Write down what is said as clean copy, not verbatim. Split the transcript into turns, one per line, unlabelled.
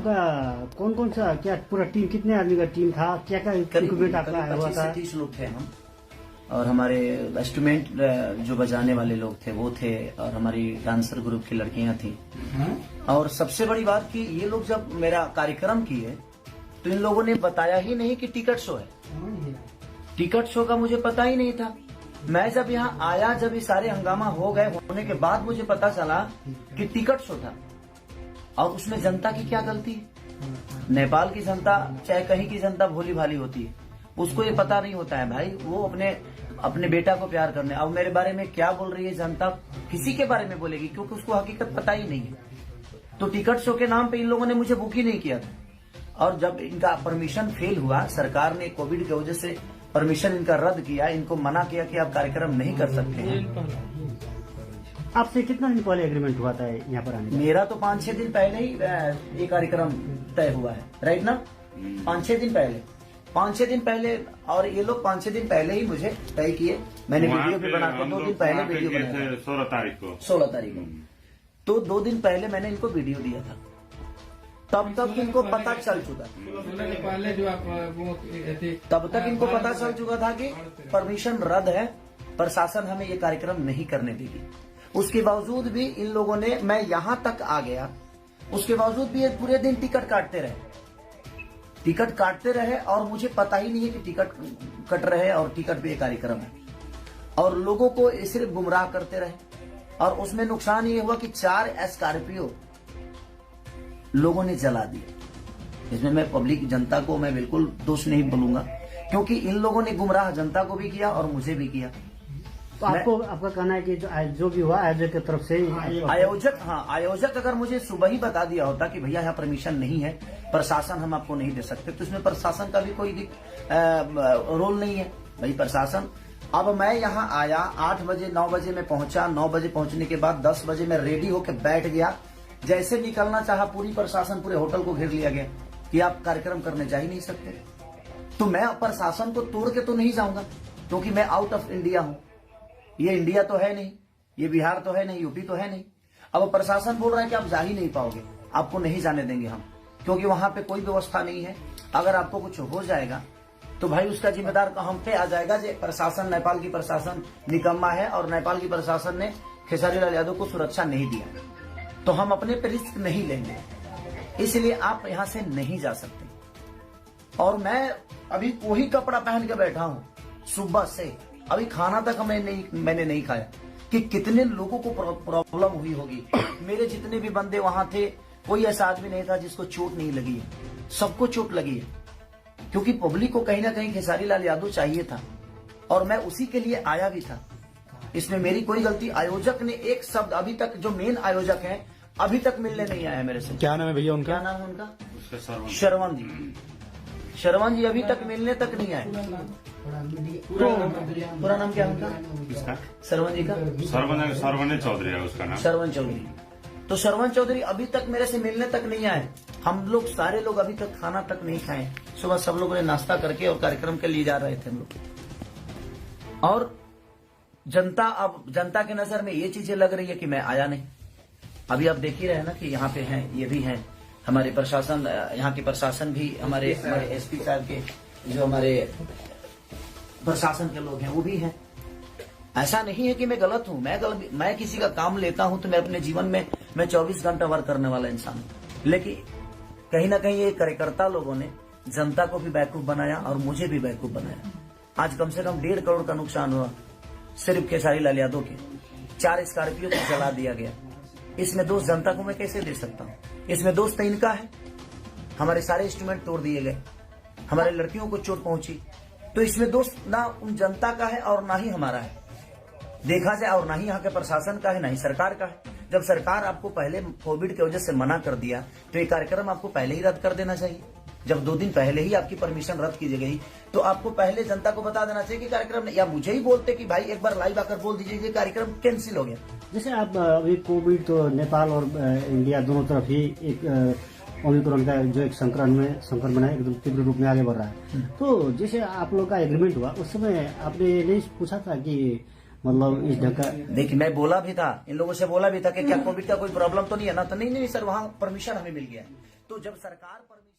आपका कौन कौन सा क्या पूरा टीम, कितने आदमी का टीम था, क्या क्या इक्विपमेंट आपका हुआ था?
25 से 30 लोग थे हम, और हमारे इंस्ट्रूमेंट जो बजाने वाले लोग थे वो थे, और हमारी डांसर ग्रुप की लड़कियां थी। और सबसे बड़ी बात कि ये लोग जब मेरा कार्यक्रम किए तो इन लोगों ने बताया ही नहीं कि टिकट शो है। टिकट शो का मुझे पता ही नहीं था। मैं जब यहाँ आया, जब ये सारे हंगामा हो गए, होने के बाद मुझे पता चला कि टिकट शो था। और उसमें जनता की क्या गलती है? नेपाल की जनता चाहे कहीं की जनता भोली भाली होती है, उसको ये पता नहीं होता है भाई, वो अपने बेटा को प्यार करने। अब मेरे बारे में क्या बोल रही है जनता, किसी के बारे में बोलेगी, क्योंकि उसको हकीकत पता ही नहीं है। तो टिकट शो के नाम पे इन लोगों ने मुझे बुक ही नहीं किया था। और जब इनका परमिशन फेल हुआ, सरकार ने कोविड की वजह से परमिशन इनका रद्द किया, इनको मना किया कि आप कार्यक्रम नहीं कर सकते हैं।
आपसे कितना दिन पहले एग्रीमेंट हुआ था यहाँ पर आने का?
मेरा तो 5-6 दिन पहले ही ये कार्यक्रम तय हुआ है, राइट ना? 5-6 दिन पहले, और ये लोग 5-6 दिन पहले ही मुझे तय किए। मैंने वीडियो भी बना के 2 दिन पहले वीडियो बनाया, 16 तारीख को। तो 2 दिन पहले मैंने इनको वीडियो दिया था, तब तक इनको पता चल चुका था कि परमिशन रद्द है, प्रशासन हमें ये कार्यक्रम नहीं करने देगी। उसके बावजूद भी इन लोगों ने, मैं यहाँ तक आ गया, उसके बावजूद भी ये पूरे दिन टिकट काटते रहे, और मुझे पता ही नहीं है कि टिकट कट रहे और टिकट पे ये कार्यक्रम है, और लोगों को सिर्फ गुमराह करते रहे। और उसमें नुकसान ये हुआ कि 4 स्कॉर्पियो लोगों ने जला दिए। इसमें मैं पब्लिक जनता को मैं बिल्कुल दोष नहीं बोलूंगा, क्योंकि इन लोगों ने गुमराह जनता को भी किया और मुझे भी किया।
तो आपका कहना है कि जो भी हुआ आयोजक की तरफ से?
आयोजक अगर मुझे सुबह ही बता दिया होता कि भैया यहाँ परमिशन नहीं है, प्रशासन हम आपको नहीं दे सकते, तो इसमें प्रशासन का भी कोई रोल नहीं है भाई। प्रशासन, अब मैं यहाँ आया 8 बजे, 9 बजे में पहुंचा, 9 बजे पहुंचने के बाद 10 बजे मैं रेडी होकर बैठ गया। जैसे निकलना चाहा, पूरी प्रशासन पूरे होटल को घेर लिया गया कि आप कार्यक्रम करने जा ही नहीं सकते। तो मैं प्रशासन को तोड़ के तो नहीं जाऊंगा, क्योंकि मैं आउट ऑफ इंडिया हूं। ये इंडिया तो है नहीं, ये बिहार तो है नहीं, यूपी तो है नहीं। अब प्रशासन बोल रहा है कि आप जा ही नहीं पाओगे, आपको नहीं जाने देंगे हम, क्योंकि वहां पे कोई व्यवस्था नहीं है। अगर आपको कुछ हो जाएगा तो भाई उसका जिम्मेदार हम पे आ जाएगा। जो प्रशासन, नेपाल की प्रशासन निकम्मा है, और नेपाल की प्रशासन ने खेसारी लाल यादव को सुरक्षा नहीं दिया, तो हम अपने पे रिस्क नहीं लेंगे, इसलिए आप यहां से नहीं जा सकते। और मैं अभी वही कपड़ा पहन के बैठा हूं सुबह से, अभी खाना तक मैंने नहीं खाया कि कितने लोगों को प्रॉब्लम हुई होगी। मेरे जितने भी बंदे वहां थे, कोई ऐसा आदमी नहीं था जिसको चोट नहीं लगी है, सबको चोट लगी है, क्योंकि पब्लिक को कहीं ना कहीं खेसारी लाल यादव चाहिए था, और मैं उसी के लिए आया भी था। इसमें मेरी कोई गलती, आयोजक ने एक शब्द, अभी तक जो मेन आयोजक हैं अभी तक मिलने नहीं आया मेरे से।
क्या नाम है भैया उनका?
क्या नाम है उनका? शरवण जी अभी तक मिलने तक नहीं आए। पूरा नाम क्या है उनका? शरवण जी का?
शरवण चौधरी है उसका नाम।
शरवण चौधरी। तो शरवण चौधरी अभी तक मेरे से मिलने तक नहीं आए। हम लोग सारे लोग अभी तक खाना तक नहीं खाए। सुबह सब लोगों ने नाश्ता करके और कार्यक्रम के लिए जा रहे थे हम लोग। और जनता, अब जनता के नजर में ये चीजें लग रही है कि मैं आया नहीं। अभी आप देख ही रहे ना कि यहाँ पे हैं, ये भी हैं हमारे प्रशासन, यहाँ के प्रशासन भी, हमारे एसपी साहब के जो हमारे प्रशासन के लोग हैं वो भी हैं। ऐसा नहीं है कि मैं गलत हूँ, मैं किसी का काम लेता हूँ तो मैं अपने जीवन में मैं 24 घंटा वर्क करने वाला इंसान हूँ। लेकिन कहीं ना कहीं ये कार्यकर्ता लोगों ने जनता को भी बेवकूफ बनाया और मुझे भी बेवकूफ बनाया। आज कम से कम 1.5 करोड़ का नुकसान हुआ सिर्फ खेसारी लाल यादव के। 4 स्कॉर्पियो को जला दिया गया। इसमें दोष जनता को मैं कैसे दे सकता हूँ? इसमें दोष तो इनका है। हमारे सारे इंस्ट्रूमेंट तोड़ दिए गए, हमारे लड़कियों को चोट पहुंची, तो इसमें दोष ना उन जनता का है और ना ही हमारा है देखा जाए, और ना ही यहाँ के प्रशासन का है, ना ही सरकार का है। जब सरकार आपको पहले कोविड की वजह से मना कर दिया तो ये कार्यक्रम आपको पहले ही रद्द कर देना चाहिए। जब 2 दिन पहले ही आपकी परमिशन रद्द की गई तो आपको पहले जनता को बता देना चाहिए कि कार्यक्रम, या मुझे ही बोलते कि भाई एक बार लाइव आकर बोल दीजिए कि कार्यक्रम कैंसिल हो गया।
जैसे आप अभी कोविड तो नेपाल और इंडिया दोनों तरफ ही एक ओमिक्रॉन का जो एक संक्रमण है एकदम तीव्र रूप में आगे बढ़ रहा है। तो जैसे आप लोग का एग्रीमेंट हुआ उस समय आपने नहीं पूछा था कि मतलब इस ढंग का?
देखिए मैं बोला भी था, इन लोगों से बोला भी था कि क्या कोविड का कोई प्रॉब्लम तो नहीं है ना? तो नहीं सर, वहाँ परमिशन हमें मिल गया है। तो जब सरकार परमिशन